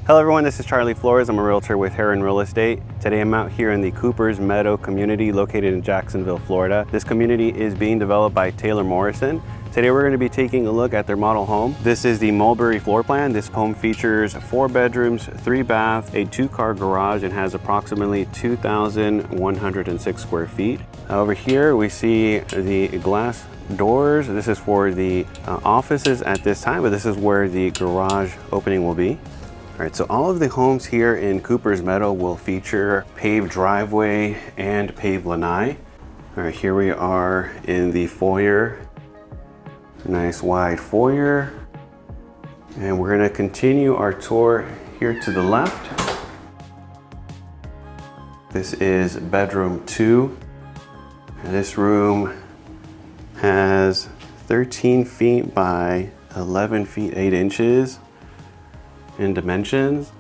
Hello everyone, this is Charlie Flores. I'm a realtor with Herron Real Estate. Today I'm out here in the Cooper's Meadow community located in Jacksonville, Florida. This community is being developed by Taylor Morrison. Today we're going to be taking a look at their model home. This is the Mulberry floor plan. This home features 4 bedrooms, 3 baths, a 2-car garage, and has approximately 2,106 square feet. Over here we see the glass doors. This is for the offices at this time, but this is where the garage opening will be. All right, so all of the homes here in Cooper's Meadow will feature paved driveway and paved lanai. All right, here we are in the foyer. Nice wide foyer. And we're gonna continue our tour here to the left. This is bedroom 2. And this room has 13 feet by 11 feet 8 inches. In dimensions,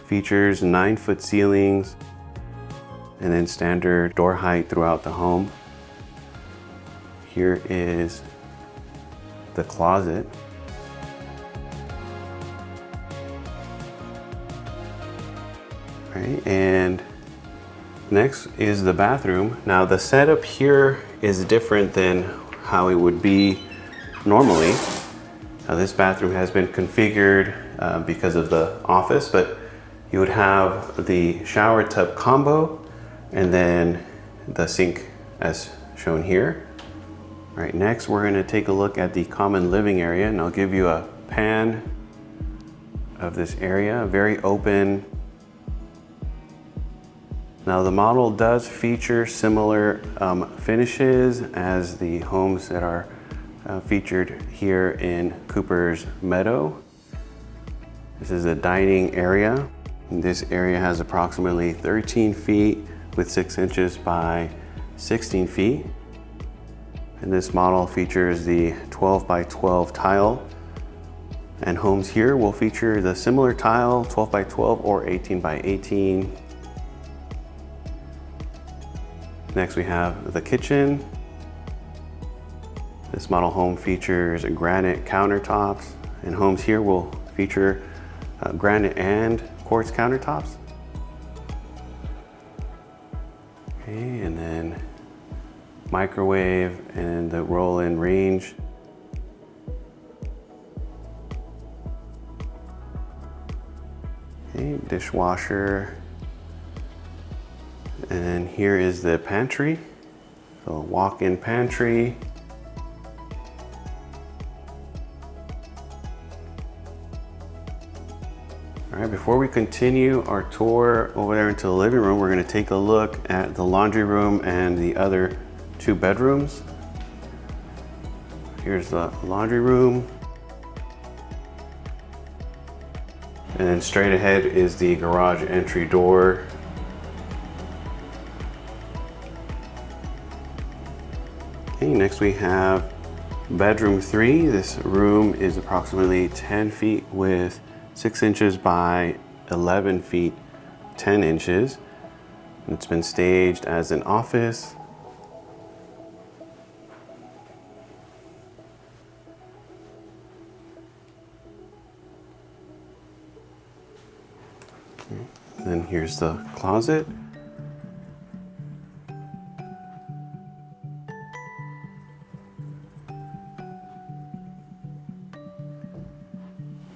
features 9-foot ceilings and then standard door height throughout the home. Here is the closet. Right, and next is the bathroom. Now the setup here is different than how it would be normally. Now this bathroom has been configured because of the office, but you would have the shower tub combo and then the sink as shown here. All right, next we're going to take a look at the common living area, and I'll give you a pan of this area, very open. Now the model does feature similar finishes as the homes that are featured here in Cooper's Meadow. This is a dining area. This area has approximately 13 feet with 6 inches by 16 feet. And this model features the 12 by 12 tile. And homes here will feature the similar tile, 12 by 12 or 18 by 18. Next we have the kitchen. This model home features granite countertops, and homes here will feature granite and quartz countertops. Okay, and then microwave and the roll-in range. Okay, dishwasher. And then here is the pantry. So walk-in pantry. All right, before we continue our tour over there into the living room, we're going to take a look at the laundry room and the other 2 bedrooms. Here's the laundry room. And then straight ahead is the garage entry door. Okay, next we have bedroom 3. This room is approximately 10 feet with 6 inches by 11 feet, 10 inches. It's been staged as an office. And then here's the closet.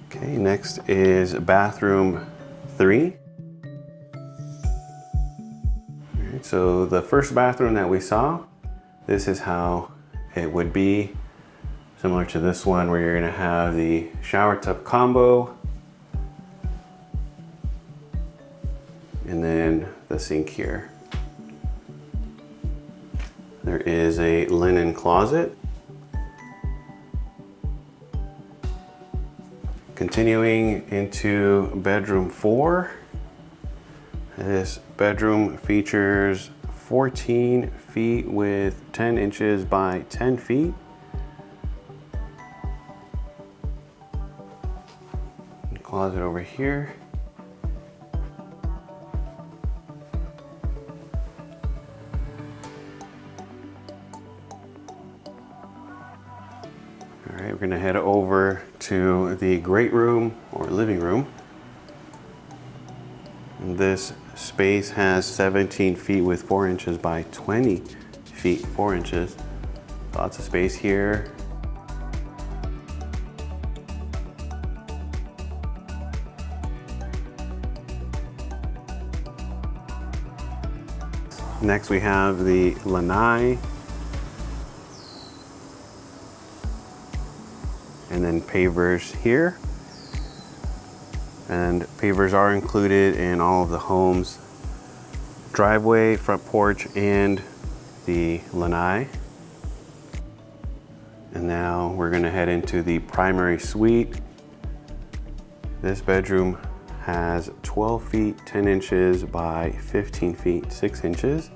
Okay, next is bathroom 3. All right, so the first bathroom that we saw, this is how it would be, similar to this one where you're gonna have the shower tub combo and then the sink here. There is a linen closet. Continuing into bedroom 4. This bedroom features 14 feet with 10 inches by 10 feet. Closet over here. we're gonna head over to the great room or living room. This space has 17 feet with 4 inches by 20 feet 4 inches. Lots of space here. Next we have the lanai, and then pavers here. And pavers are included in all of the homes. Driveway, front porch, and the lanai. And now we're gonna head into the primary suite. This bedroom has 12 feet 10 inches by 15 feet 6 inches.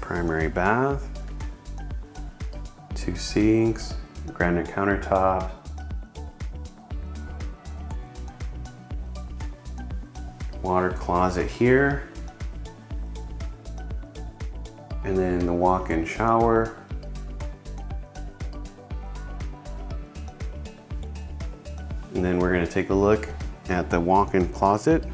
Primary bath, 2 sinks, granite countertops, water closet here, and then the walk-in shower. And then we're going to take a look at the walk-in closet.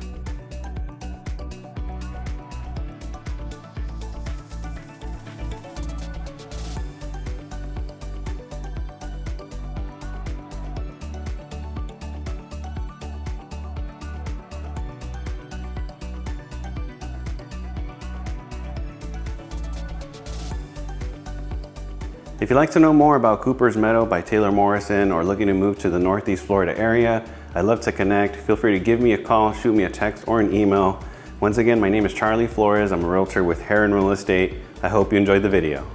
If you'd like to know more about Cooper's Meadow by Taylor Morrison or looking to move to the Northeast Florida area, I'd love to connect. Feel free to give me a call, shoot me a text or an email. Once again, my name is Charlie Flores. I'm a realtor with Herron Real Estate. I hope you enjoyed the video.